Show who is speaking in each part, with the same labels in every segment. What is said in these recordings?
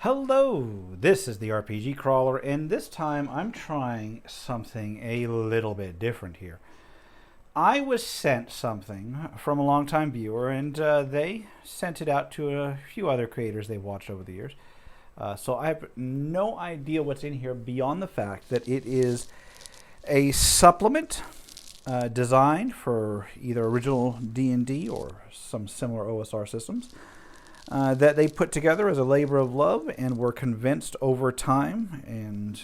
Speaker 1: Hello, this is the RPG Crawler, and this time I'm trying something a little bit different here. I was sent something from a longtime viewer, and they sent it out to a few other creators they've watched over the years. So I have no idea what's in here beyond the fact that it is a supplement designed for either original D&D or some similar OSR systems. That they put together as a labor of love and were convinced over time and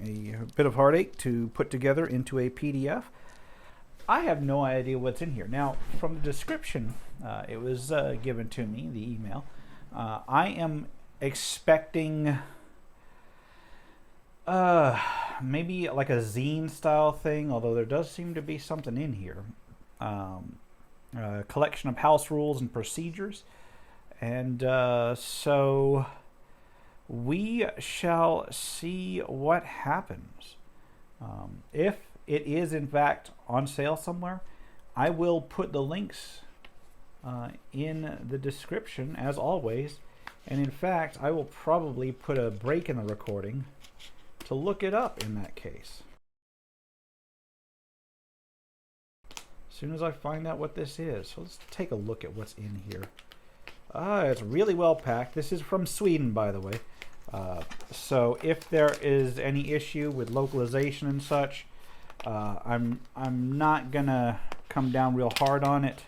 Speaker 1: a bit of heartache to put together into a PDF. I have no idea what's in here. Now, from the description, it was given to me, the email. I am expecting maybe like a zine style thing, although there does seem to be something in here. A collection of house rules and procedures. And so we shall see what happens. If it is in fact on sale somewhere, I will put the links in the description as always. And in fact, I will probably put a break in the recording to look it up in that case. As soon as I find out what this is. So let's take a look at what's in here. It's really well packed. This is from Sweden, by the way. So if there is any issue with localization and such, I'm not gonna come down real hard on it.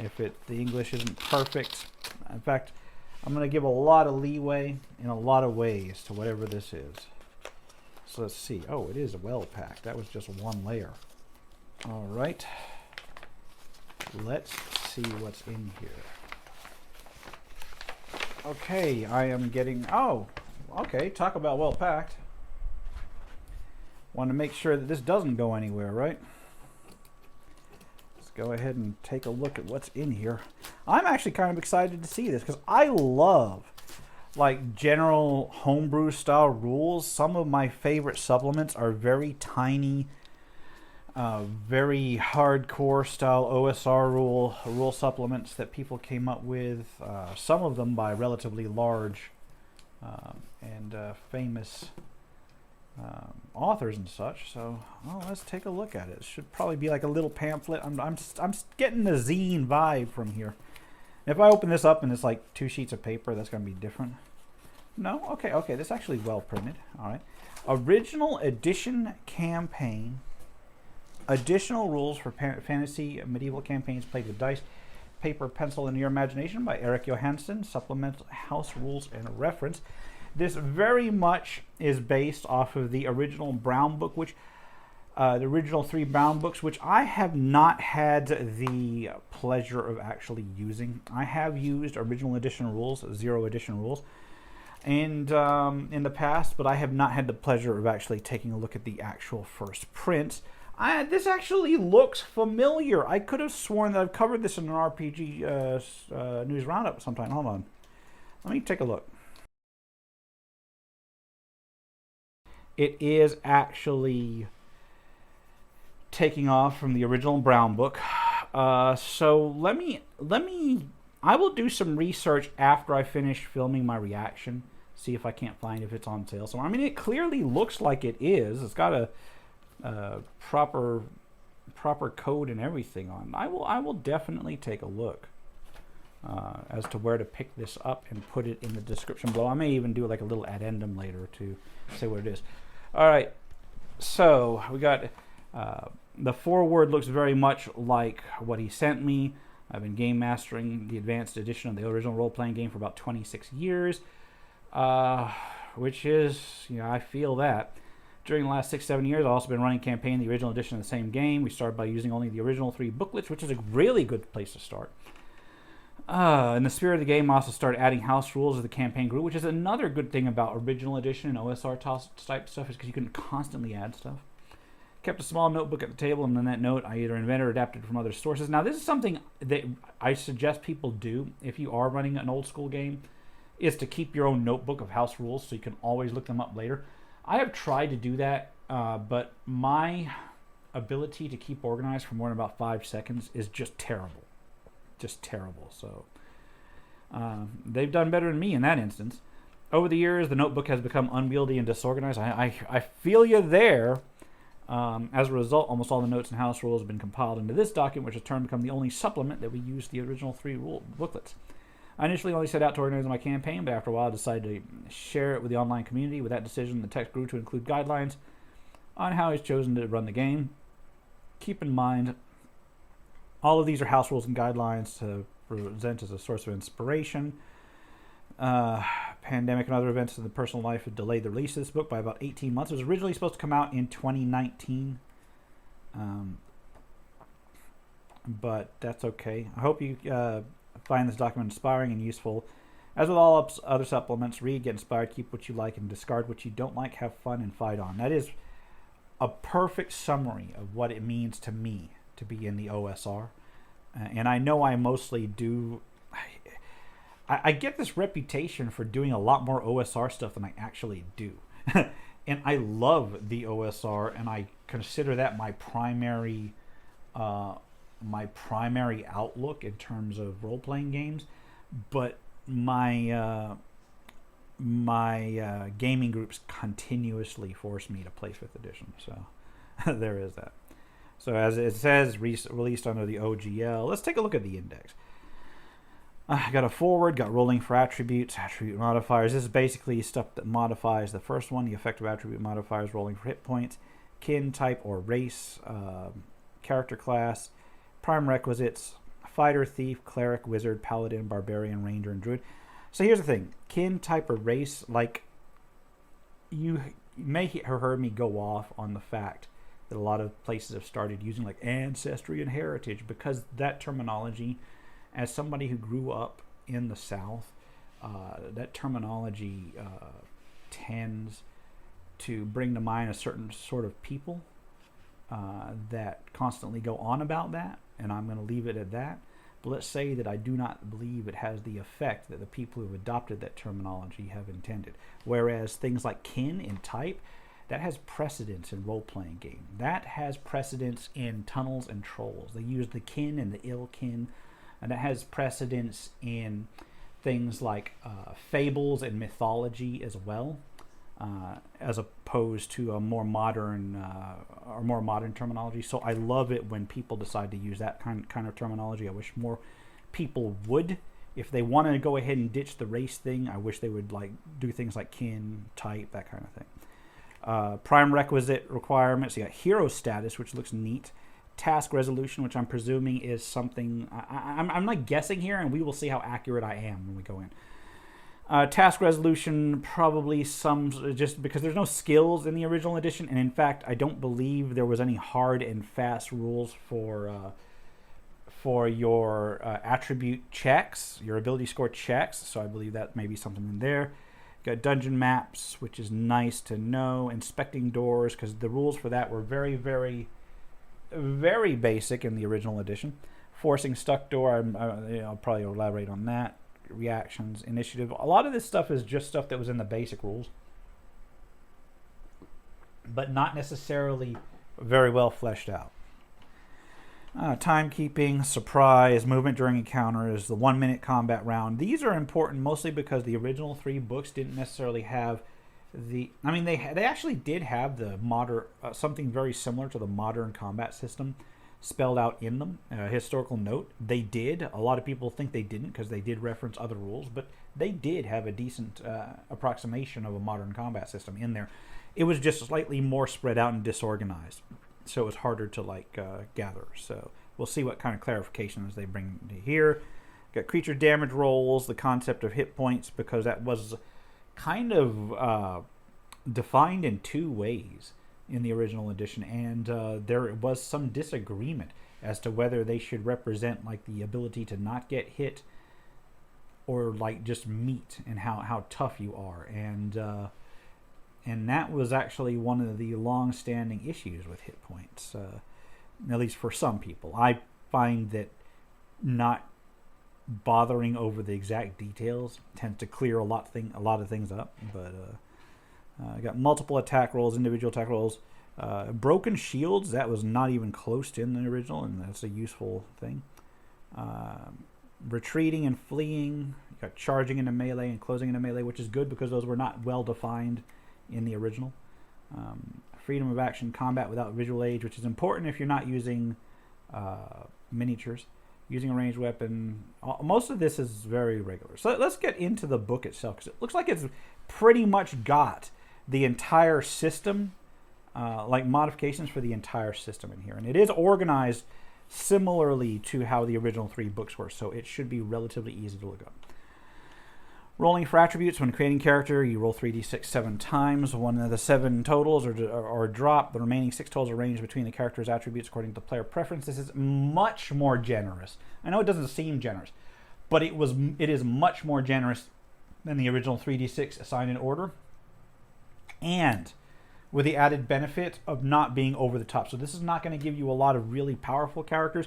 Speaker 1: If the English isn't perfect. In fact, I'm gonna give a lot of leeway in a lot of ways to whatever this is. So let's see. Oh, it is well packed. That was just one layer. All right. Let's see what's in here. Okay, I am getting, okay, talk about well packed. Want to make sure that this doesn't go anywhere, right? Let's go ahead and take a look at what's in here. I'm actually kind of excited to see this because I love like general homebrew style rules. Some of my favorite supplements are very tiny, very hardcore style OSR rule supplements that people came up with. Some of them by relatively large and famous authors and such. So, let's take a look at it. It should probably be like a little pamphlet. I'm getting the zine vibe from here. If I open this up and it's like 2 sheets of paper, that's going to be different. No, okay. This is actually well printed. All right, original edition campaign. Additional rules for fantasy medieval campaigns played with dice, paper, pencil, and your imagination by Eric Johansson. Supplemental house rules and reference. This very much is based off of the original Brown book, which the original 3 Brown books, which I have not had the pleasure of actually using. I have used original edition rules, 0 edition rules, and in the past, but I have not had the pleasure of actually taking a look at the actual first prints. This actually looks familiar. I could have sworn that I've covered this in an RPG news roundup sometime. Hold on. Let me take a look. It is actually taking off from the original Brown book. So let me. I will do some research after I finish filming my reaction. See if I can't find if it's on sale. So I mean, it clearly looks like it is. It's got a proper code and everything on. I will definitely take a look as to where to pick this up and put it in the description below. I may even do like a little addendum later to say what it is. All right, so we got the foreword looks very much like what he sent me. I've been game mastering the advanced edition of the original role-playing game for about 26 years, which is, I feel that. During the last 6-7 years, I've also been running campaign, the original edition of the same game. We started by using only the original 3 booklets, which is a really good place to start. In the spirit of the game, I also started adding house rules as the campaign grew, which is another good thing about original edition and OSR type stuff, is because you can constantly add stuff. Kept a small notebook at the table, and in that note, I either invented or adapted from other sources. Now, this is something that I suggest people do if you are running an old school game, is to keep your own notebook of house rules so you can always look them up later. I have tried to do that, but my ability to keep organized for more than about 5 seconds is just terrible. So They've done better than me in that instance. Over the years, the notebook has become unwieldy and disorganized. I feel you there. As a result, almost all the notes and house rules have been compiled into this document, which has turned to become the only supplement that we use to the original 3 rule booklets. I initially only set out to organize my campaign, but after a while I decided to share it with the online community. With that decision, the text grew to include guidelines on how he's chosen to run the game. Keep in mind, all of these are house rules and guidelines to present as a source of inspiration. Pandemic and other events in the personal life have delayed the release of this book by about 18 months. It was originally supposed to come out in 2019, but that's okay. I hope you find this document inspiring and useful. As with all other supplements, read, get inspired, keep what you like, and discard what you don't like. Have fun and fight on. That is a perfect summary of what it means to me to be in the OSR. And I know I mostly do... I get this reputation for doing a lot more OSR stuff than I actually do. And I love the OSR, and I consider that my primary outlook in terms of role-playing games. But my gaming groups continuously force me to play 5th edition. So there is that. So as it says, released under the OGL. Let's take a look at the index. Got a forward, got rolling for attributes, attribute modifiers. This is basically stuff that modifies the first one, the effective attribute modifiers, rolling for hit points, kin, type, or race, character class, prime requisites, fighter, thief, cleric, wizard, paladin, barbarian, ranger, and druid. So here's the thing. Kin, type, or race, like, you may have heard me go off on the fact that a lot of places have started using, like, ancestry and heritage, because that terminology... As somebody who grew up in the South, that terminology tends to bring to mind a certain sort of people that constantly go on about that, and I'm going to leave it at that. But let's say that I do not believe it has the effect that the people who have adopted that terminology have intended. Whereas things like kin and type, that has precedence in role-playing game. That has precedence in Tunnels and Trolls. They use the kin and the ill kin. And that has precedence in things like fables and mythology as well, as opposed to a more modern terminology. So I love it when people decide to use that kind of terminology. I wish more people would. If they want to go ahead and ditch the race thing, I wish they would like do things like kin, type, that kind of thing. Prime requisite requirements. You got hero status, which looks neat. Task resolution, which I'm presuming is something... I'm like guessing here, and we will see how accurate I am when we go in. Task resolution, probably some... Just because there's no skills in the original edition, and in fact, I don't believe there was any hard and fast rules for your attribute checks, your ability score checks, so I believe that may be something in there. Got dungeon maps, which is nice to know. Inspecting doors, because the rules for that were very, very... very basic in the original edition. Forcing stuck door, I'll probably elaborate on that. Reactions, initiative. A lot of this stuff is just stuff that was in the basic rules, but not necessarily very well fleshed out. Timekeeping, surprise, movement during encounters, the 1 minute combat round. These are important mostly because the original 3 books didn't necessarily have they actually did have the modern something very similar to the modern combat system spelled out in them. Historical note, they did. A lot of people think they didn't because they did reference other rules, but they did have a decent approximation of a modern combat system in there. It was just slightly more spread out and disorganized, so it was harder to gather. So we'll see what kind of clarifications they bring to here. Got creature damage rolls, the concept of hit points, because that was kind of defined in 2 ways in the original edition, and there was some disagreement as to whether they should represent like the ability to not get hit or like just meat and how tough you are, and that was actually one of the long-standing issues with hit points, at least for some people. I find that not bothering over the exact details tends to clear a lot of things up. But I got multiple attack rolls, individual attack rolls, broken shields. That was not even close to in the original, and that's a useful thing. retreating and fleeing. You got charging into melee and closing into melee, which is good because those were not well defined in the original. Freedom of action, combat without visual aids, which is important if you're not using miniatures. Using a ranged weapon. Most of this is very regular. So let's get into the book itself, because it looks like it's pretty much got the entire system, like modifications for the entire system in here. And it is organized similarly to how the original 3 books were, so it should be relatively easy to look up. Rolling for attributes. When creating character, you roll 3d6 7 times. One of the 7 totals are dropped. The remaining 6 totals are ranged between the character's attributes according to player preference. This is much more generous. I know it doesn't seem generous, but it is much more generous than the original 3d6 assigned in order, and with the added benefit of not being over the top. So this is not going to give you a lot of really powerful characters.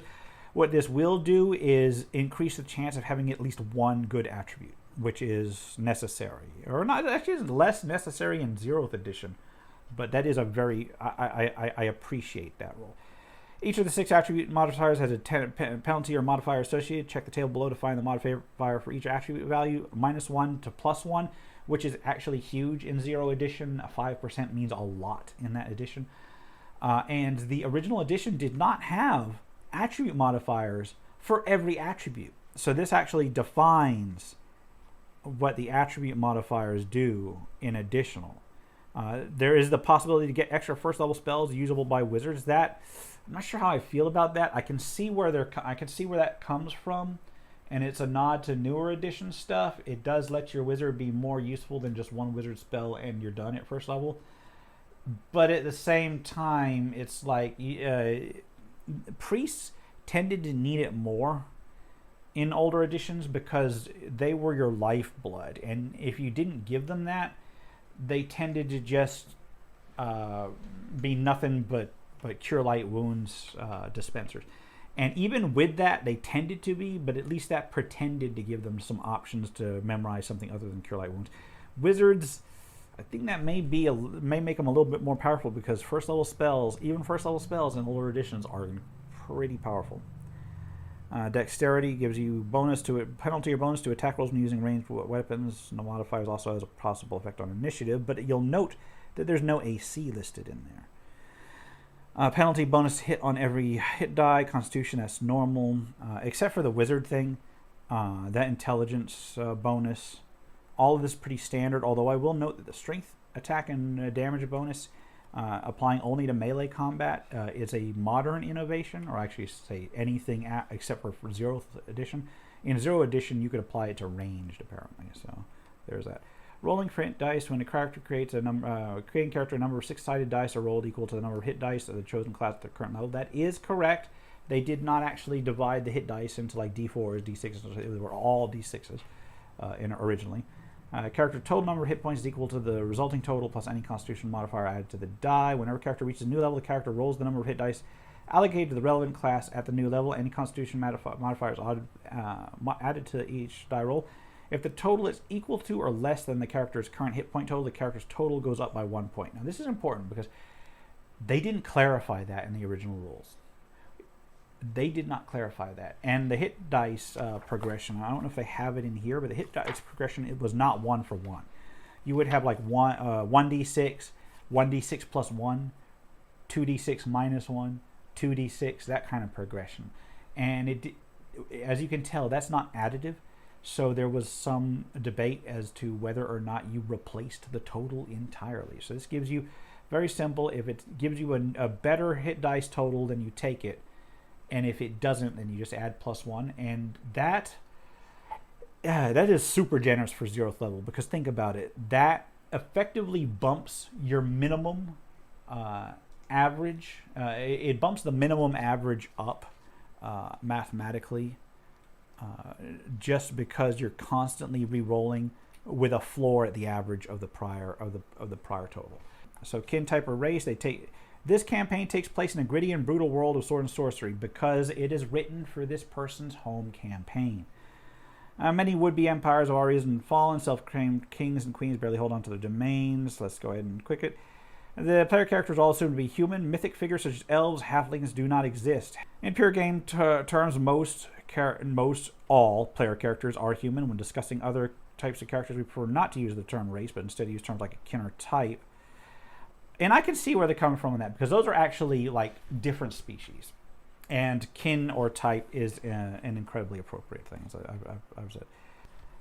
Speaker 1: What this will do is increase the chance of having at least one good attribute, which is necessary, or not. Actually, is less necessary in 0th edition, but that is a very I appreciate that role. Each of the 6 attribute modifiers has a penalty or modifier associated. Check the table below to find the modifier for each attribute value, -1 to +1, which is actually huge in 0 edition. 5% means a lot in that edition, and the original edition did not have attribute modifiers for every attribute. So this actually defines what the attribute modifiers do in additional. There is the possibility to get extra first level spells usable by wizards. That I'm not sure how I feel about that. I can see where that comes from, and it's a nod to newer edition stuff. It does let your wizard be more useful than just one wizard spell and you're done at first level. But at the same time, it's like priests tended to need it more in older editions because they were your lifeblood, and if you didn't give them that, they tended to just be nothing but cure light wounds dispensers. And even with that, they tended to be, but at least that pretended to give them some options to memorize something other than cure light wounds. Wizards, I think that may make them a little bit more powerful, because even first level spells in older editions are pretty powerful. Dexterity gives you penalty or bonus to attack rolls when using ranged weapons. No modifiers also has a possible effect on initiative, but you'll note that there's no AC listed in there. Penalty bonus hit on every hit die. Constitution, that's normal, except for the wizard thing. That intelligence bonus. All of this is pretty standard, although I will note that the strength, attack, and damage bonus applying only to melee combat is a modern innovation, or actually say anything except for 0th edition. In 0th edition, you could apply it to ranged, apparently, so there's that. Rolling for hit dice. When a character creates a number of 6-sided dice are rolled equal to the number of hit dice of the chosen class at their current level. That is correct. They did not actually divide the hit dice into like D4s, D6s. They were all D6s originally. Character total number of hit points is equal to the resulting total plus any constitution modifier added to the die. Whenever a character reaches a new level, the character rolls the number of hit dice allocated to the relevant class at the new level. Any constitution modifiers added to each die roll. If the total is equal to or less than the character's current hit point total, the character's total goes up by 1 point. Now, this is important because they didn't clarify that in the original rules. They did not clarify that. And the hit dice progression, I don't know if they have it in here, but the hit dice progression, it was not 1 for 1. You would have like 1d6, 1d6 plus 1, 2d6 minus 1, 2d6, that kind of progression. And as you can tell, that's not additive. So there was some debate as to whether or not you replaced the total entirely. So this gives you, very simple, if it gives you a better hit dice total, then you take it. And if it doesn't, then you just add +1. And that is super generous for 0th level, because think about it. That effectively bumps your minimum average. It bumps the minimum average up mathematically. Just because you're constantly re-rolling with a floor at the average of the prior total. So kin, type, or race, this campaign takes place in a gritty and brutal world of sword and sorcery because it is written for this person's home campaign. Many would-be empires have already risen and fallen. Self-proclaimed kings and queens barely hold on to their domains. Let's go ahead and quick it. The player characters all assumed to be human. Mythic figures such as elves, halflings do not exist. In pure game terms, most all player characters are human. When discussing other types of characters, we prefer not to use the term race, but instead use terms like kin or type. And I can see where they're coming from in that, because those are actually like different species. And kin or type is an incredibly appropriate thing, as I've said.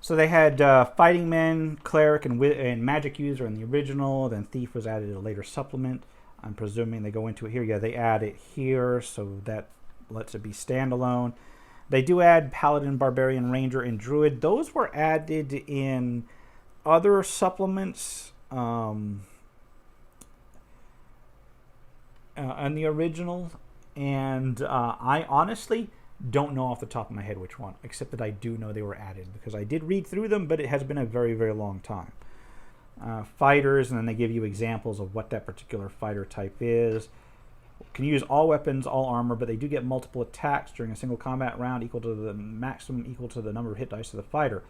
Speaker 1: So they had fighting men, cleric, and magic user in the original. Then thief was added in a later supplement. I'm presuming they go into it here. Yeah, they add it here, so that lets it be standalone. They do add paladin, barbarian, ranger, and druid. Those were added in other supplements in the original. And I honestly don't know off the top of my head which one, except that I do know they were added, because I did read through them, but it has been a very, very long time. Fighters, and then they give you examples of what that particular fighter type is. Can use all weapons, all armor, but they do get multiple attacks during a single combat round equal to the maximum equal to the number of hit dice of the fighter.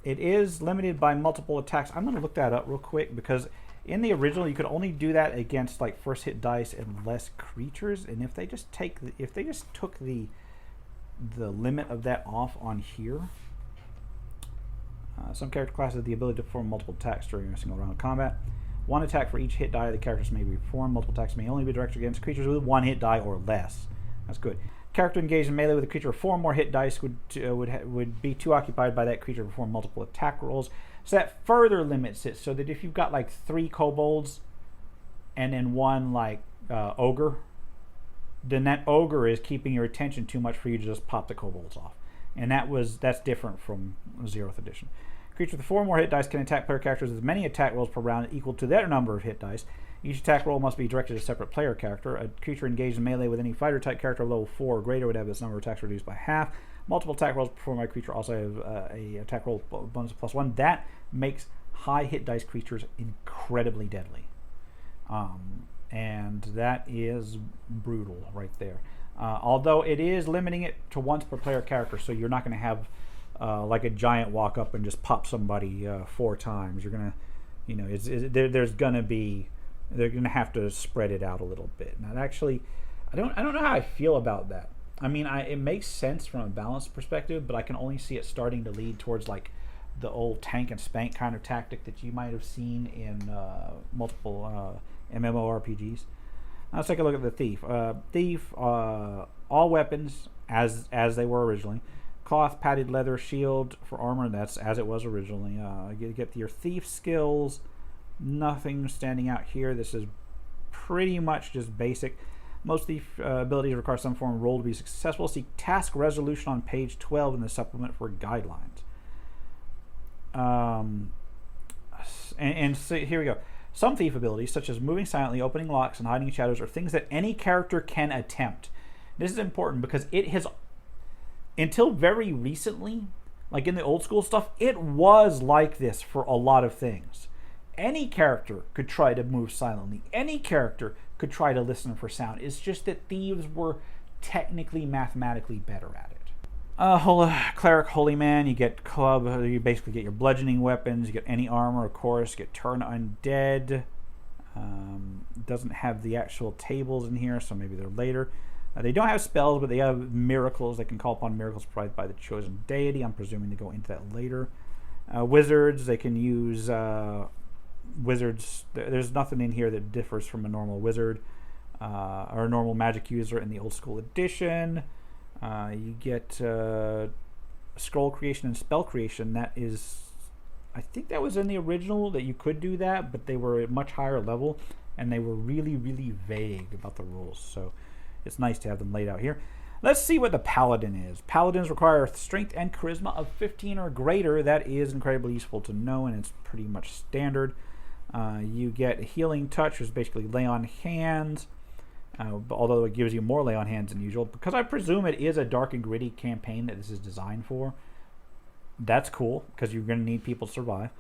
Speaker 1: It is limited by multiple attacks. I'm going to look that up real quick, because in the original you could only do that against like first hit dice and less creatures, and if they just took the limit of that off on here. Some character classes have the ability to perform multiple attacks during a single round of combat. One attack for each hit die the characters may be performed. Multiple attacks may only be directed against creatures with one hit die or less. That's good. Character engaged in melee with a creature with 4 more hit dice would be too occupied by that creature to perform multiple attack rolls. So that further limits it, so that if you've got like 3 kobolds and then 1 like ogre, then that ogre is keeping your attention too much for you to just pop the kobolds off. And that's different from 0th edition. Creature with 4 more hit dice can attack player characters with many attack rolls per round equal to their number of hit dice. Each attack roll must be directed at a separate player character. A creature engaged in melee with any fighter type character of level 4 or greater would have this number of attacks reduced by half. Multiple attack rolls performed by a creature also have a attack roll bonus of +1. That makes high hit dice creatures incredibly deadly. And that is brutal right there. Although it is limiting it to once per player character, so you're not going to have like a giant walk up and just pop somebody 4 times. You're gonna, they're gonna have to spread it out a little bit. Now, actually, I don't know how I feel about that. I mean, it makes sense from a balance perspective, but I can only see it starting to lead towards like the old tank and spank kind of tactic that you might have seen in multiple MMORPGs. Let's take a look at the thief. All weapons as they were originally. Cloth, padded leather, shield for armor. That's as it was originally. You get your thief skills. Nothing standing out here. This is pretty much just basic. Most thief abilities require some form of roll to be successful. See task resolution on page 12 in the supplement for guidelines. And so here we go. Some thief abilities, such as moving silently, opening locks, and hiding in shadows, are things that any character can attempt. This is important because it has, until very recently, like in the old school stuff, it was like this for a lot of things. Any character could try to move silently. Any character could try to listen for sound. It's just that thieves were technically, mathematically better at it. Cleric, holy man, you get club, you basically get your bludgeoning weapons, you get any armor, of course, you get turn undead. Doesn't have the actual tables in here, so maybe they're later. They don't have spells, but they have miracles. They can call upon miracles provided by the chosen deity. I'm presuming they go into that later. Wizards, they can use wizards. There's nothing in here that differs from a normal wizard or a normal magic user in the old school edition. You get scroll creation and spell creation. That is, I think that was in the original that you could do that, but they were at much higher level and they were really, really vague about the rules. So it's nice to have them laid out here. Let's see what the Paladin is. Paladins require strength and charisma of 15 or greater. That is incredibly useful to know, and it's pretty much standard. You get healing touch, which is basically lay on hands. Although it gives you more lay on hands than usual, because I presume it is a dark and gritty campaign that this is designed for. That's cool, because you're going to need people to survive.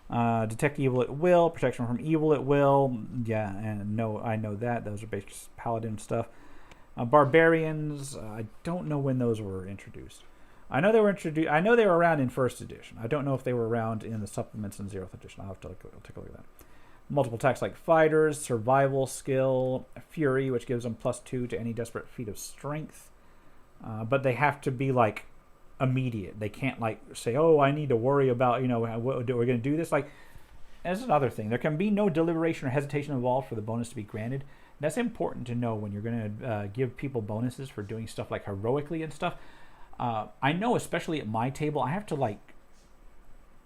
Speaker 1: Detect evil at will, protection from evil at will. Yeah, and no, I know that. Those are basically Paladin stuff. Barbarians, I don't know when those were introduced. I know they were introduced. I know they were around in 1st edition. I don't know if they were around in the supplements in 0th edition. I'll take a look at that. Multiple attacks like fighters, survival skill, fury, which gives them +2 to any desperate feat of strength. but they have to be like immediate. They can't like say, "Oh, I need to worry about we're going to do this." Like, that's another thing. There can be no deliberation or hesitation involved for the bonus to be granted. That's important to know when you're going to give people bonuses for doing stuff like heroically and stuff. I know, especially at my table, I have to like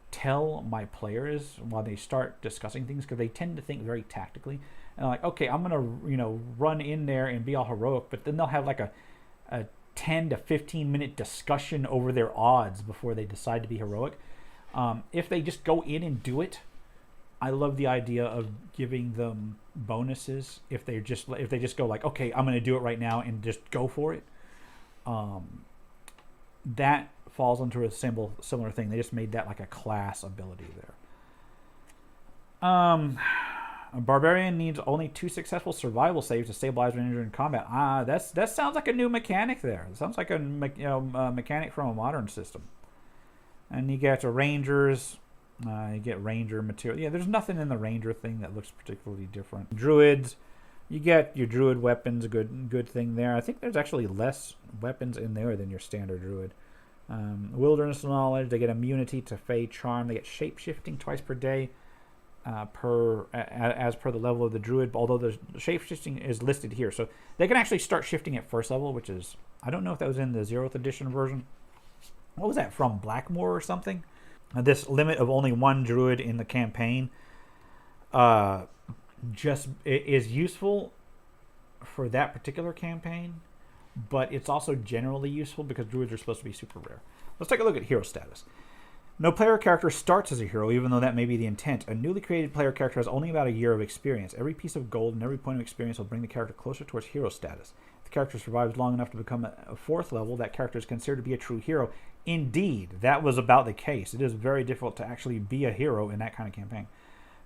Speaker 1: tell my players while they start discussing things, because they tend to think very tactically. And like, okay, I'm gonna run in there and be all heroic, but then they'll have like a 10 to 15 minute discussion over their odds before they decide to be heroic. If they just go in and do it, I love the idea of giving them bonuses if they just go like, okay, I'm gonna do it right now and just go for it. That falls into a similar thing. They just made that like a class ability there. A barbarian needs only 2 successful survival saves to stabilize when injured in combat. That sounds like a new mechanic there. It sounds like a mechanic from a modern system. And you get rangers. You get ranger material. Yeah, there's nothing in the ranger thing that looks particularly different. Druids. You get your druid weapons, a good thing there. I think there's actually less weapons in there than your standard druid. Wilderness knowledge, they get immunity to Fey charm. They get shape-shifting twice per day as per the level of the druid, although the shape-shifting is listed here. So they can actually start shifting at first level, which is, I don't know if that was in the 0th edition version. What was that, from Blackmoor or something? This limit of only 1 druid in the campaign just is useful for that particular campaign, but it's also generally useful because druids are supposed to be super rare. Let's take a look at hero status. No player character starts as a hero, even though that may be the intent. A newly created player character has only about a year of experience. Every piece of gold and every point of experience will bring the character closer towards hero status. If the character survives long enough to become a 4th level, that character is considered to be a true hero. Indeed, that was about the case. It is very difficult to actually be a hero in that kind of campaign.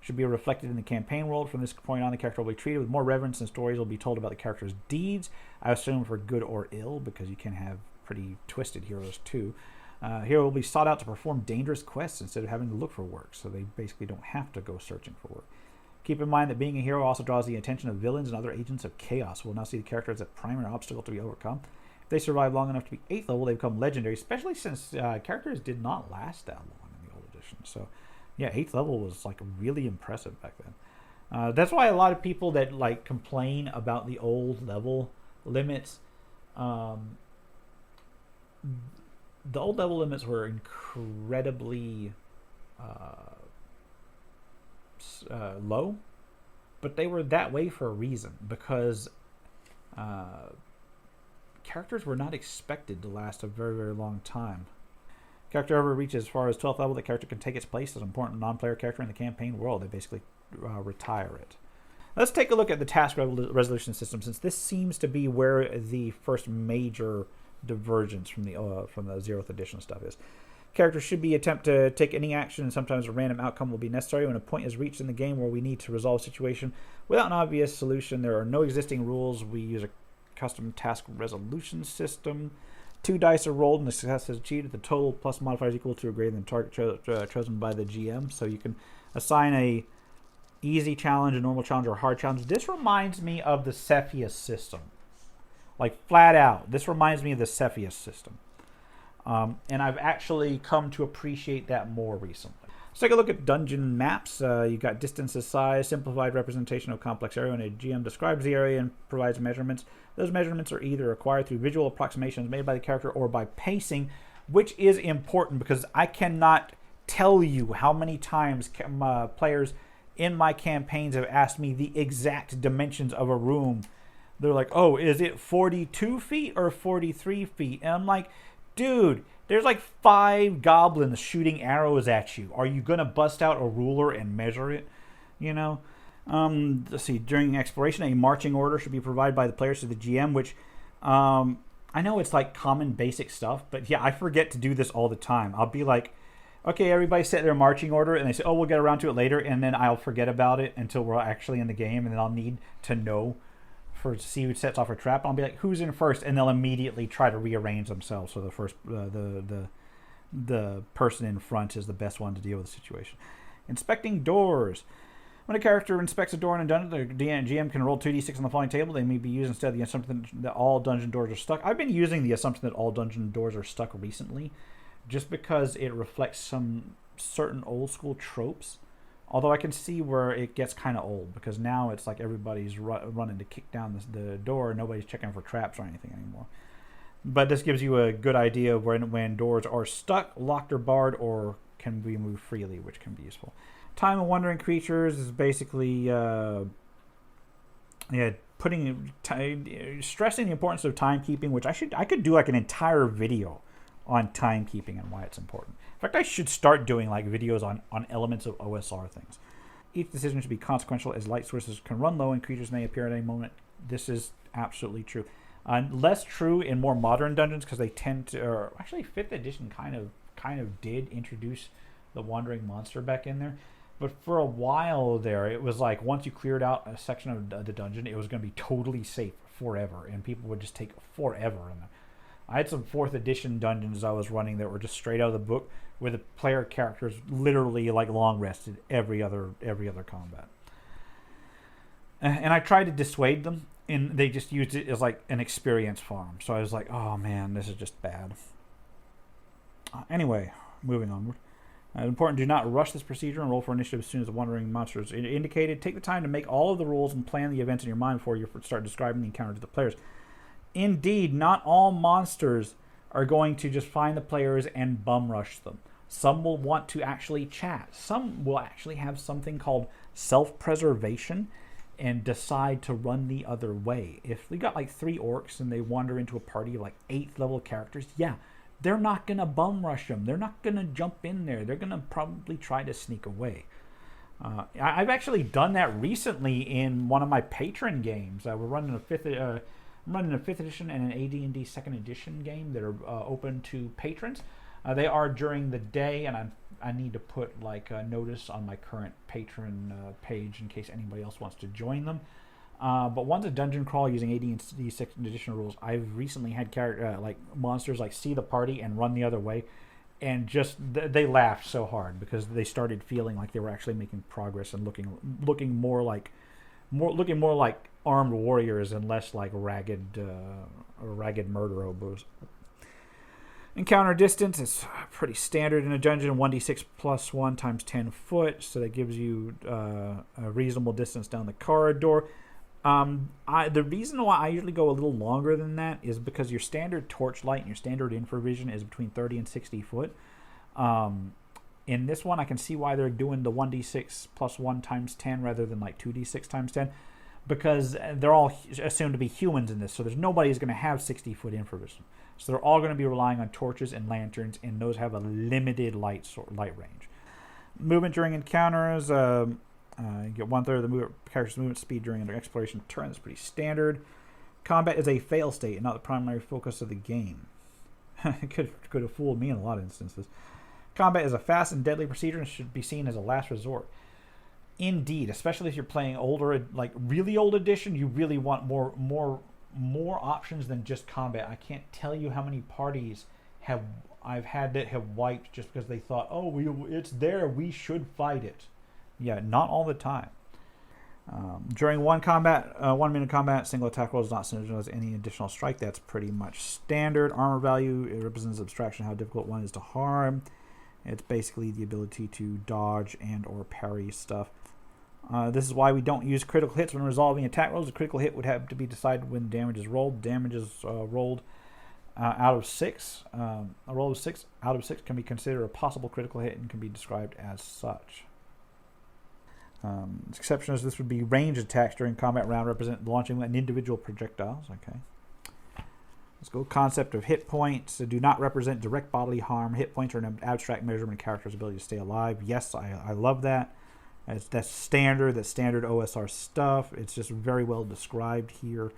Speaker 1: Should be reflected in the campaign world. From this point on, the character will be treated with more reverence, and stories will be told about the character's deeds. I assume for good or ill, because you can have pretty twisted heroes too. Hero will be sought out to perform dangerous quests instead of having to look for work, so they basically don't have to go searching for work. Keep in mind that being a hero also draws the attention of villains and other agents of chaos, who will now see the character as a primary obstacle to be overcome. If they survive long enough to be 8th level, they become legendary, especially since characters did not last that long in the old edition. So yeah, 8th level was like really impressive back then. That's why a lot of people that like complain about the old level limits, the old level limits were incredibly low, but they were that way for a reason, because characters were not expected to last a very, very long time. Character ever reaches as far as 12th level, the character can take its place as an important non-player character in the campaign world. They basically retire it. Let's take a look at the task resolution system, since this seems to be where the first major divergence from the 0th edition stuff is. Characters should be attempt to take any action, and sometimes a random outcome will be necessary when a point is reached in the game where we need to resolve a situation without an obvious solution. There are no existing rules. We use a custom task resolution system. 2 dice are rolled and the success is achieved. The total plus modifiers equal to or greater than the target chosen by the GM. So you can assign a easy challenge, a normal challenge, or a hard challenge. This reminds me of the Cepheus system. Like, flat out. This reminds me of the Cepheus system. And I've actually come to appreciate that more recently. Let's take a look at dungeon maps. You've got distances, size, simplified representation of complex area. When a GM describes the area and provides measurements, those measurements are either acquired through visual approximations made by the character or by pacing, which is important because I cannot tell you how many times players in my campaigns have asked me the exact dimensions of a room. They're like, oh, is it 42 feet or 43 feet? And I'm like, dude, there's like 5 goblins shooting arrows at you. Are you going to bust out a ruler and measure it? You know? Let's see. During exploration, a marching order should be provided by the players to the GM, which I know it's like common basic stuff, but yeah, I forget to do this all the time. I'll be like, okay, everybody set their marching order, and they say, oh, we'll get around to it later, and then I'll forget about it until we're actually in the game, and then I'll need to know to see who sets off a trap. I'll be like, who's in first? And they'll immediately try to rearrange themselves so the first the person in front is the best one to deal with the situation. Inspecting doors. When a character inspects a door in a dungeon, the GM can roll 2d6 on the following table. They may be used instead of the assumption that all dungeon doors are stuck. I've been using the assumption that all dungeon doors are stuck recently, just because it reflects some certain old school tropes. Although I can see where it gets kind of old, because now it's like everybody's running to kick down the door. Nobody's checking for traps or anything anymore. But this gives you a good idea of when doors are stuck, locked, or barred, or can be moved freely, which can be useful. Time of wandering creatures is basically stressing the importance of timekeeping, which I could do like an entire video on timekeeping and why it's important. In fact, I should start doing like videos on elements of OSR things. Each decision should be consequential, as light sources can run low and creatures may appear at any moment. This is absolutely true. Less true in more modern dungeons, because they tend to, or actually 5th edition kind of did introduce the wandering monster back in there. But for a while there, it was like once you cleared out a section of the dungeon, it was going to be totally safe forever, and people would just take forever. And I had some 4th edition dungeons I was running that were just straight out of the book, where the player characters literally like long rested every other combat. And I tried to dissuade them, and they just used it as like an experience farm. So I was like, oh man, this is just bad. Anyway, moving onward. Important, do not rush this procedure and roll for initiative as soon as the wandering monster is indicated. Take the time to make all of the rules and plan the events in your mind before you start describing the encounter to the players. Indeed, not all monsters are going to just find the players and bum rush them. Some will want to actually chat. Some will actually have something called self-preservation and decide to run the other way. If we got like 3 orcs and they wander into a party of like 8th level characters, yeah, they're not going to bum rush them. They're not going to jump in there. They're going to probably try to sneak away. I've actually done that recently in one of my patron games. We're running a 5th edition and an AD&D 2nd edition game that are open to patrons. They are during the day, and I need to put like a notice on my current patron page in case anybody else wants to join them. But one's a dungeon crawl using AD&D 2nd edition rules. I've recently had like monsters like see the party and run the other way, and just they laughed so hard because they started feeling like they were actually making progress and looking more like armed warriors and less like ragged murder hobos. Encounter distance is pretty standard in a dungeon, 1d6 plus 1 times 10 foot, so that gives you a reasonable distance down the corridor. The reason why I usually go a little longer than that is because your standard torchlight and your standard infravision is between 30 and 60 foot. In this one, I can see why they're doing the 1d6 plus 1 times 10 rather than like 2d6 times 10, because they're all assumed to be humans in this, so there's nobody who's going to have 60-foot infravision. So they're all going to be relying on torches and lanterns, and those have a limited light range. Movement during encounters, you get 1/3 of the character's movement speed during an exploration turn. That's pretty standard. Combat is a fail state and not the primary focus of the game. It could have fooled me in a lot of instances. Combat is a fast and deadly procedure and should be seen as a last resort. Indeed, especially if you're playing older, like really old edition, you really want more options than just combat. I can't tell you how many parties I've had that have wiped just because they thought, it's there, we should fight it. Yeah, not all the time. During 1 minute combat, single attack roll is not synergized with any additional strike. That's pretty much standard. Armor value, it represents abstraction how difficult one is to harm. It's basically the ability to dodge and or parry stuff. This is why we don't use critical hits when resolving attack rolls. A critical hit would have to be decided when damage is rolled. Damage is rolled out of 6. A roll of 6 out of 6 can be considered a possible critical hit and can be described as such. Exceptions, this would be ranged attacks during combat round represent launching an individual projectiles. Okay. Let's go. Concept of hit points do not represent direct bodily harm. Hit points are an abstract measurement of a character's ability to stay alive. Yes, I love that. That's standard OSR stuff. It's just very well described here.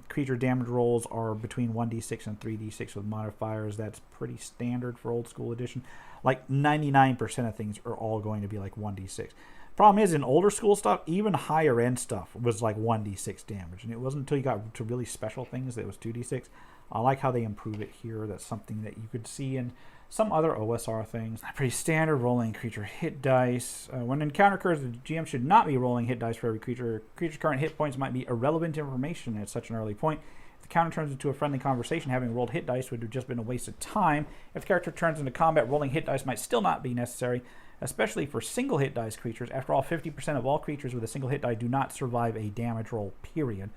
Speaker 1: Creature damage rolls are between 1d6 and 3d6 with modifiers. That's pretty standard for old school edition. Like 99% of things are all going to be like 1d6. Problem is, in older school stuff, even higher end stuff was like 1d6 damage, and it wasn't until you got to really special things that it was 2d6. I like how they improve it here. That's something that you could see in some other OSR things. Pretty standard, rolling creature hit dice. When an encounter occurs, the GM should not be rolling hit dice for every creature. Creature's current hit points might be irrelevant information at such an early point. If the counter turns into a friendly conversation, having rolled hit dice would have just been a waste of time. If the character turns into combat, rolling hit dice might still not be necessary, especially for single hit dice creatures. After all, 50% of all creatures with a single hit die do not survive a damage roll, period.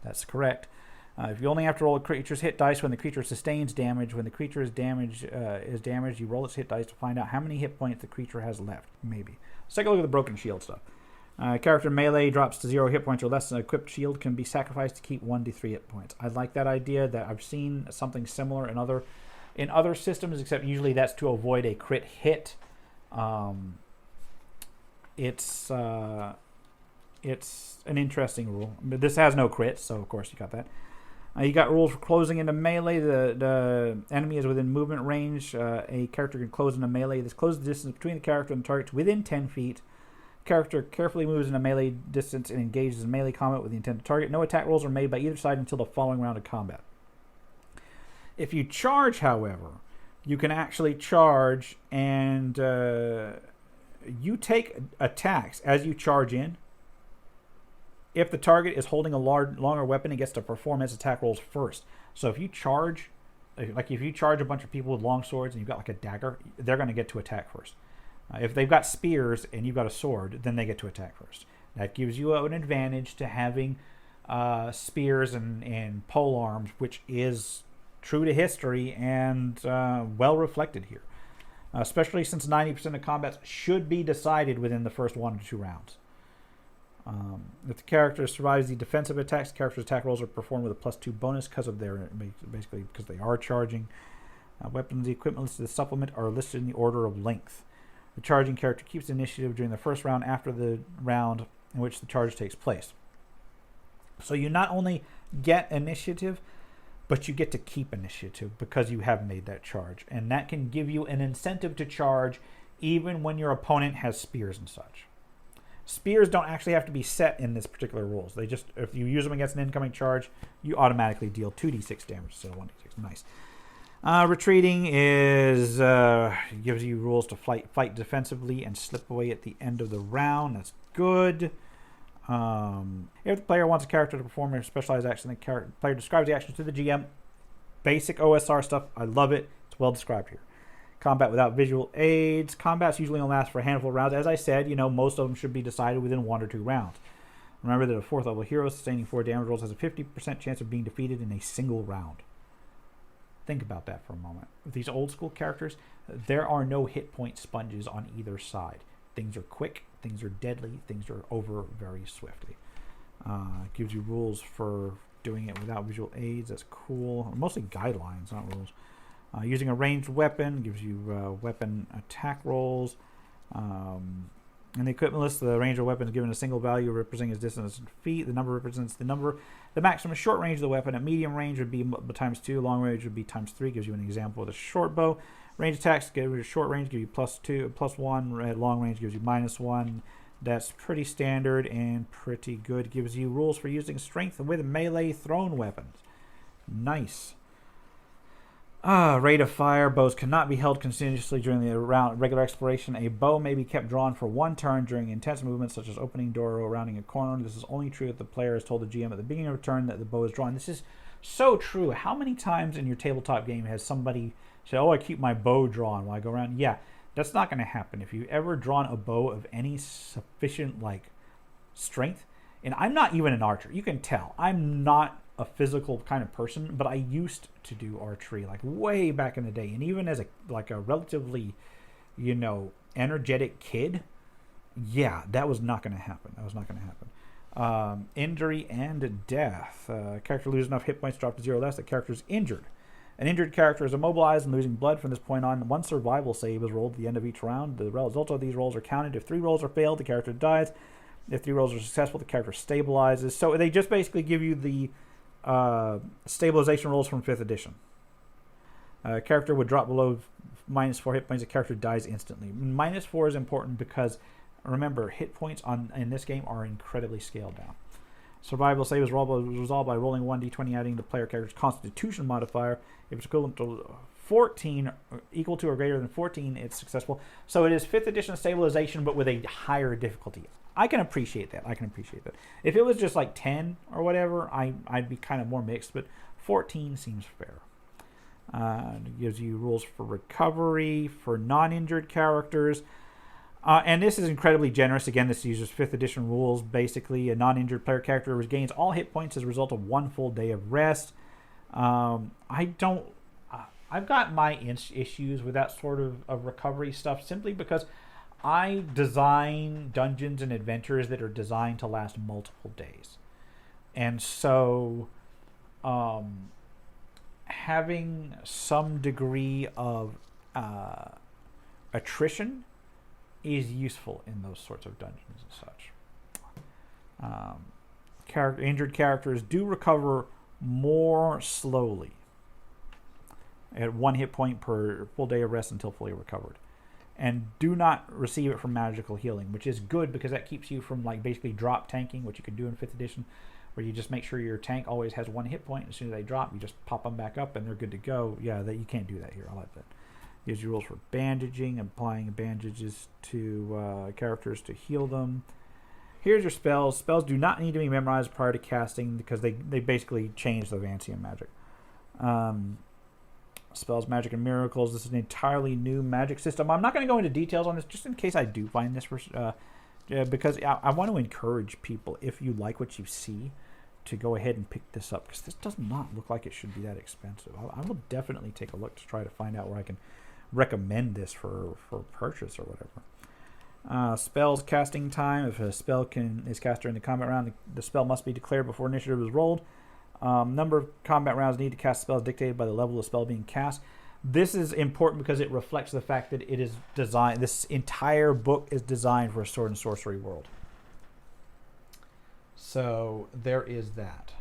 Speaker 1: That's correct. If you only have to roll a creature's hit dice when the creature sustains damage, when the creature is damaged, you roll its hit dice to find out how many hit points the creature has left. Maybe. Let's take a look at the broken shield stuff. Character melee drops to 0 hit points or less. An equipped shield can be sacrificed to keep 1 to 3 hit points. I like that idea. That I've seen something similar in other systems, except usually that's to avoid a crit hit. It's an interesting rule. This has no crits, so of course you got that. You got rules for closing into melee. The enemy is within movement range. A character can close into melee. This closes the distance between the character and the target to within 10 feet. Character carefully moves into melee distance and engages in melee combat with the intended target. No attack rolls are made by either side until the following round of combat. If you charge, however, you can actually charge and you take attacks as you charge in. If the target is holding a longer weapon, it gets to perform its attack rolls first. So if you charge, like if you charge a bunch of people with long swords and you've got like a dagger, they're going to get to attack first. If they've got spears and you've got a sword, then they get to attack first. That gives you an advantage to having spears and pole arms, which is true to history and well reflected here. Especially since 90% of combats should be decided within the first 1 to 2 rounds. If the character survives the defensive attacks, the character's attack rolls are performed with a +2 bonus because of their basically because they are charging. Weapons, the equipment listed as supplement are listed in the order of length. The charging character keeps the initiative during the first round after the round in which the charge takes place. So you not only get initiative, but you get to keep initiative because you have made that charge, and that can give you an incentive to charge even when your opponent has spears and such. Spears don't actually have to be set in this particular rules. They just, if you use them against an incoming charge, you automatically deal 2d6 damage instead of 1d6. Nice. Retreating is gives you rules to fight defensively and slip away at the end of the round. That's good. If the player wants a character to perform a specialized action, the player describes the action to the GM. Basic OSR stuff. I love it. It's well described here. Combat without visual aids. Combats usually only last for a handful of rounds. As I said, most of them should be decided within 1 or 2 rounds. Remember that a 4th level hero sustaining 4 damage rolls has a 50% chance of being defeated in a single round. Think about that for a moment. With these old school characters, there are no hit point sponges on either side. Things are quick, things are deadly, things are over very swiftly. It gives you rules for doing it without visual aids. That's cool. Mostly guidelines, not rules. Using a ranged weapon gives you weapon attack rolls. In the equipment list, the range of weapon is given a single value representing its distance in feet. The number represents the maximum short range of the weapon. At medium range would be ×2. Long range would be ×3. Gives you an example with a short bow. Range attacks give you short range, give you +1. At long range gives you -1. That's pretty standard and pretty good. Gives you rules for using strength with melee thrown weapons. Nice. Rate of fire. Bows cannot be held continuously during the round regular exploration. A bow may be kept drawn for 1 turn during intense movements such as opening door or rounding a corner. This is only true if the player has told the GM at the beginning of a turn that the bow is drawn. This is so true. How many times in your tabletop game has somebody said, "Oh, I keep my bow drawn while I go around"? Yeah, that's not going to happen. If you've ever drawn a bow of any sufficient strength, and I'm not even an archer. You can tell I'm not a physical kind of person, but I used to do archery way back in the day, and even as a relatively energetic kid, yeah, that was not going to happen. Injury and death. Character loses enough hit points to drop to 0 less. The character is injured. An injured character is immobilized and losing blood from this point on. 1 survival save is rolled at the end of each round. The results of these rolls are counted. If 3 rolls are failed, the character dies. If 3 rolls are successful, the character stabilizes. So they just basically give you the stabilization rolls from 5th edition. Character would drop below -4 hit points. The character dies instantly. -4 is important because, remember, hit points in this game are incredibly scaled down. Survival save is resolved by rolling 1d20, adding the player character's constitution modifier. If it's equivalent to 14, equal to or greater than 14, it's successful. So it is 5th edition stabilization, but with a higher difficulty. I can appreciate that. If it was just like 10 or whatever, I'd be kind of more mixed, but 14 seems fair. It gives you rules for recovery, for non-injured characters. And this is incredibly generous. Again, this uses 5th edition rules. Basically, a non-injured player character regains all hit points as a result of 1 full day of rest. I've got my issues with that sort of recovery stuff simply because I design dungeons and adventures that are designed to last multiple days. And so having some degree of attrition is useful in those sorts of dungeons and such. Injured characters do recover more slowly at 1 hit point per full day of rest until fully recovered, and do not receive it from magical healing, which is good because that keeps you from like basically drop tanking, which you can do in 5th edition, where you just make sure your tank always has 1 hit point. As soon as they drop, you just pop them back up and they're good to go. Yeah, you can't do that here. I like that. Gives you rules for bandaging, applying bandages to characters to heal them. Here's your spells. Spells do not need to be memorized prior to casting because they basically change the Vancium magic. Spells, magic, and miracles. This is an entirely new magic system. I'm not going to go into details on this just in case I do find this because I want to encourage people, if you like what you see, to go ahead and pick this up because this does not look like it should be that expensive. I will definitely take a look to try to find out where I can recommend this for purchase or whatever. Spells casting time. If a spell is cast during the combat round, the spell must be declared before initiative is rolled. Number of combat rounds needed to cast spells dictated by the level of spell being cast. This is important because it reflects the fact that it is designed. This entire book is designed for a sword and sorcery world. So there is that.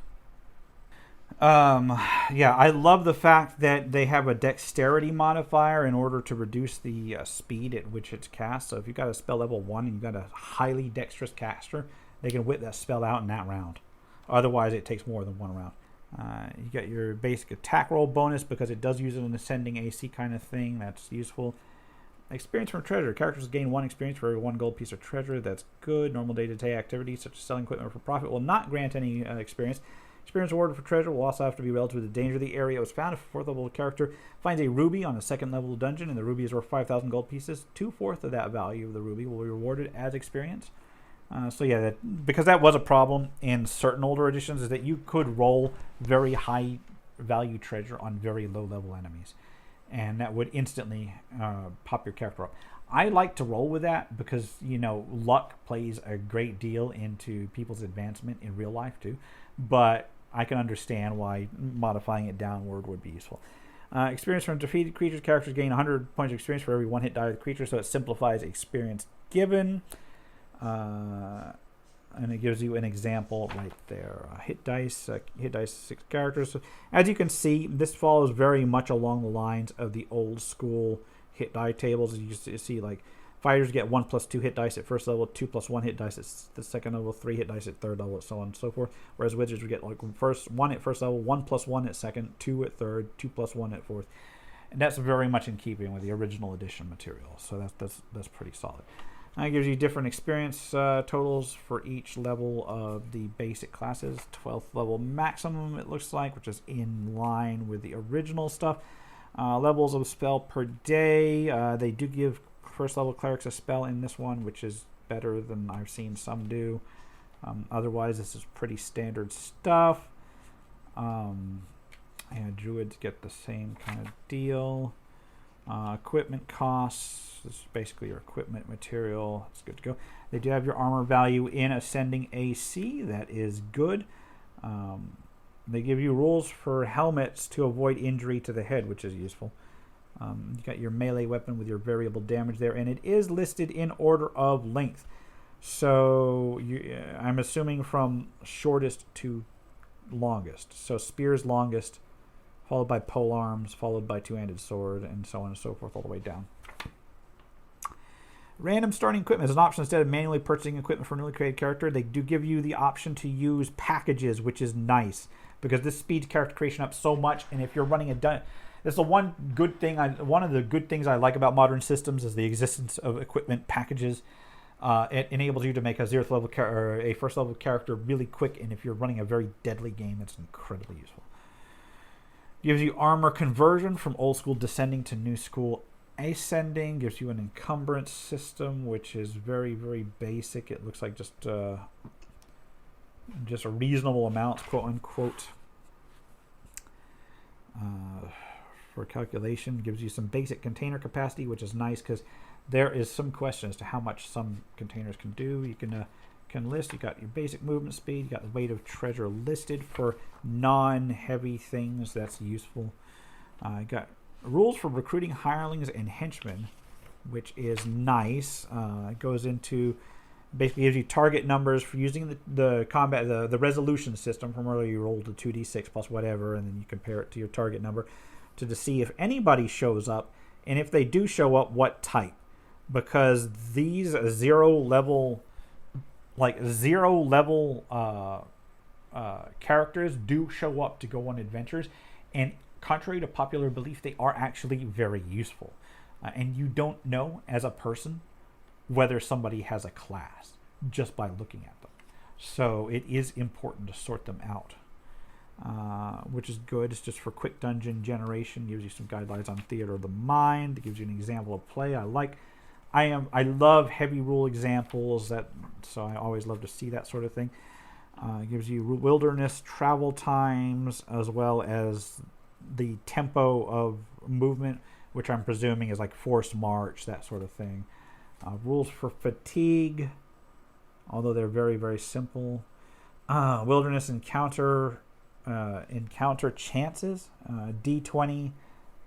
Speaker 1: Yeah, I love the fact that they have a dexterity modifier in order to reduce the speed at which it's cast. So if you've got a spell level 1 and you've got a highly dexterous caster, they can whip that spell out in that round. Otherwise, it takes more than 1 round. You got your basic attack roll bonus because it does use an ascending AC kind of thing. That's useful. Experience from treasure. Characters gain 1 experience for every 1 gold piece of treasure. That's good. Normal day-to-day activities such as selling equipment for profit will not grant any experience. Experience awarded for treasure will also have to be relative to the danger of the area it was found. If a 4th level character finds a ruby on a 2nd level dungeon and the ruby is worth 5,000 gold pieces, 2/4 of that value of the ruby will be rewarded as experience. So yeah, because that was a problem in certain older editions, is that you could roll very high value treasure on very low level enemies, and that would instantly pop your character up. I like to roll with that because, luck plays a great deal into people's advancement in real life too, but I can understand why modifying it downward would be useful. Experience from defeated creatures. Characters gain 100 points of experience for every 1 hit die of the creature, so it simplifies experience given. And it gives you an example right there. Hit dice 6 characters. So as you can see, this follows very much along the lines of the old school hit die tables. You see, like, fighters get 1 + 2 hit dice at 1st level, 2 + 1 hit dice at the 2nd level, 3 hit dice at 3rd level, so on and so forth. Whereas wizards would get like 1 at 1st level, 1 + 1 at 2nd, 2 at 3rd, 2 + 1 at 4th. And that's very much in keeping with the original edition material. So that's pretty solid. It gives you different experience totals for each level of the basic classes. 12th level maximum, it looks like, which is in line with the original stuff. Levels of spell per day. They do give 1st level clerics a spell in this one, which is better than I've seen some do. Otherwise, this is pretty standard stuff. And druids get the same kind of deal. Equipment costs. This is basically your equipment material. It's good to go. They do have your armor value in ascending AC. That is good. They give you rules for helmets to avoid injury to the head, which is useful. You got your melee weapon with your variable damage there, and it is listed in order of length. So I'm assuming from shortest to longest. So spear's longest, followed by polearms, followed by two-handed sword, and so on and so forth all the way down. Random starting equipment is an option instead of manually purchasing equipment for a newly created character. They do give you the option to use packages, which is nice because this speeds character creation up so much. And if you're running It's the one good thing. One of the good things I like about modern systems is the existence of equipment packages. It enables you to make a or a first level character really quick, and if you're running a very deadly game, it's incredibly useful. Gives you armor conversion from old school descending to new school ascending. Gives you an encumbrance system, which is very, very basic. It looks like just a reasonable amount, quote unquote. For calculation, gives you some basic container capacity, which is nice because there is some question as to how much some containers can do. You can list. You got your basic movement speed. You got the weight of treasure listed for non-heavy things. That's useful. You got rules for recruiting hirelings and henchmen, which is nice. It goes into basically gives you target numbers for using the combat the resolution system from earlier. You roll to 2d6 plus whatever, and then you compare it to your target number to see if anybody shows up, and if they do show up, what type. Because these zero level characters do show up to go on adventures, and contrary to popular belief, they are actually very useful. And you don't know as a person whether somebody has a class just by looking at them. So it is important to sort them out, which is good. It's just for quick dungeon generation. Gives you some guidelines on theater of the mind. It gives you an example of play. I love heavy rule examples, so I always love to see that sort of thing. It gives you wilderness travel times as well as the tempo of movement, which I'm presuming is like forced march, that sort of thing. Rules for fatigue, although they're very, very simple. Wilderness encounter chances, D20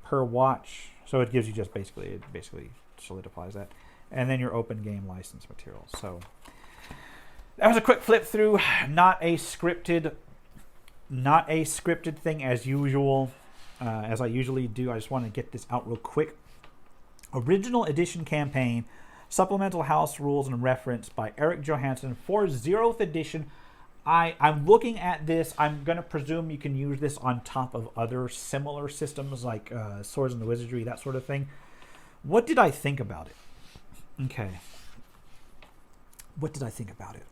Speaker 1: per watch. So it gives you just basically solidifies that. And then your open game license materials. So that was a quick flip through. Not a scripted thing as usual, as I usually do. I just want to get this out real quick. Original edition campaign, supplemental house rules and reference by Eric Johansson for 0th edition. I'm looking at this. I'm going to presume you can use this on top of other similar systems like Swords and the Wizardry, that sort of thing. What did I think about it? Okay. What did I think about it?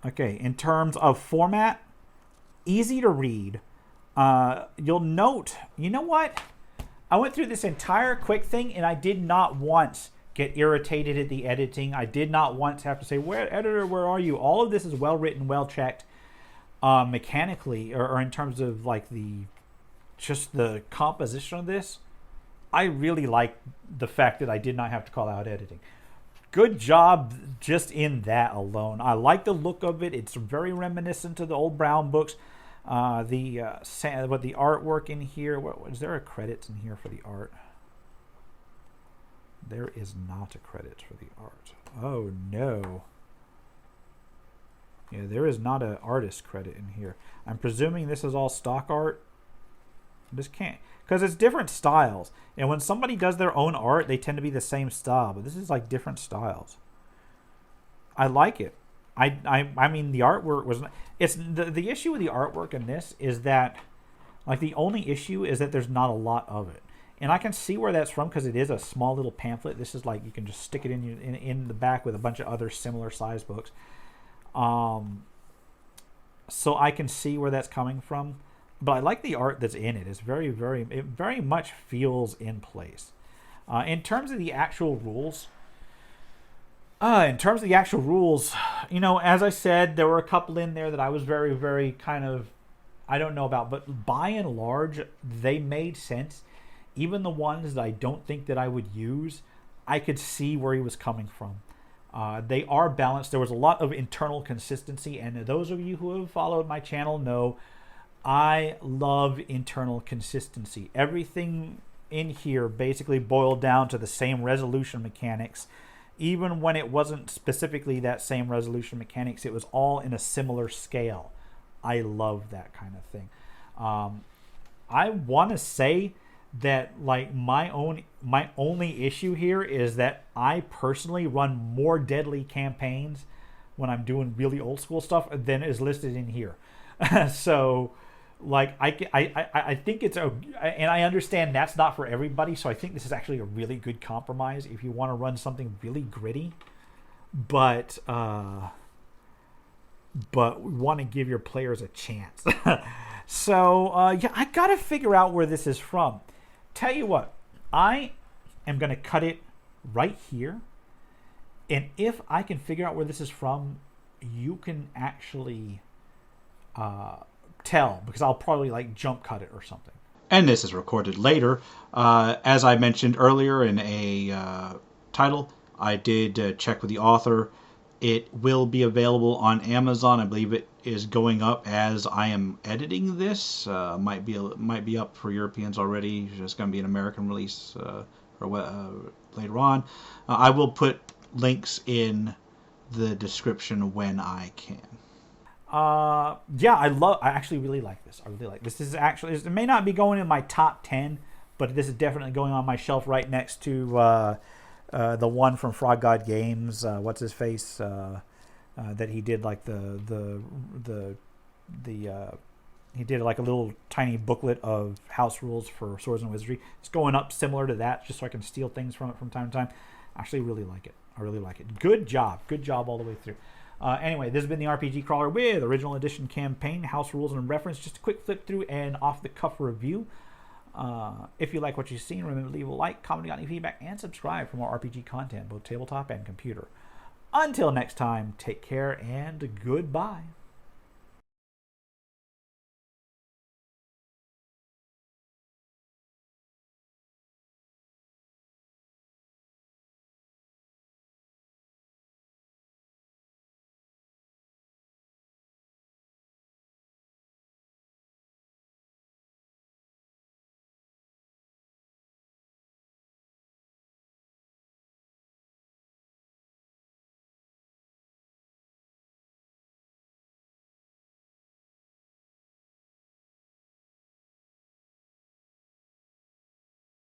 Speaker 1: Okay, in terms of format, easy to read. You'll note, you know what? I went through this entire quick thing and I did not once get irritated at the editing. I did not once have to say, editor, where are you? All of this is well written, well checked mechanically, or in terms of like the composition of this. I really like the fact that I did not have to call out editing. Good job just in that alone. I like the look of it. It's very reminiscent of the old Brown books. The artwork in here. Is there a credits in here for the art? There is not a credit for the art. Oh no. Yeah, there is not an artist credit in here. I'm presuming this is all stock art. This can't, because it's different styles, and when somebody does their own art, they tend to be the same style, but this is like different styles. I like it. I mean, the artwork was, it's the issue with the artwork in this is that, like, the only issue is that there's not a lot of it, and I can see where that's from because it is a small little pamphlet. This is like you can just stick it in the back with a bunch of other similar size books. So I can see where that's coming from. But I like the art that's in it. It's it very much feels in place. In terms of the actual rules, you know, as I said, there were a couple in there that I was very, very kind of, I don't know about, but by and large, they made sense. Even the ones that I don't think that I would use, I could see where he was coming from. They are balanced. There was a lot of internal consistency, and those of you who have followed my channel know I love internal consistency. Everything in here basically boiled down to the same resolution mechanics. Even when it wasn't specifically that same resolution mechanics, it was all in a similar scale. I love that kind of thing. I want to say that, like, my only issue here is that I personally run more deadly campaigns when I'm doing really old school stuff than is listed in here. So Like I think it's a, and I understand that's not for everybody. So I think this is actually a really good compromise if you want to run something really gritty, but we want to give your players a chance. So yeah, I gotta figure out where this is from. Tell you what, I am gonna cut it right here, and if I can figure out where this is from, you can actually tell, because I'll probably like jump cut it or something.
Speaker 2: And this is recorded later. As I mentioned earlier in a title, I did check with the author. It will be available on Amazon. I believe it is going up as I am editing this. Might be up for Europeans already. It's just going to be an American release later on. I will put links in the description when I can.
Speaker 1: Yeah, I actually really like this. I really like this. This is actually, it may not be going in my top 10, but this is definitely going on my shelf right next to the one from Frog God Games. What's his face? That he did like he did like a little tiny booklet of house rules for Swords and Wizardry. It's going up similar to that, just so I can steal things from it from time to time. I actually really like it. I really like it. Good job all the way through. Anyway, this has been the RPG Crawler with Original Edition Campaign, House Rules and Reference. Just a quick flip through and off-the-cuff review. If you like what you've seen, remember to leave a like, comment, any feedback, and subscribe for more RPG content, both tabletop and computer. Until next time, take care and goodbye.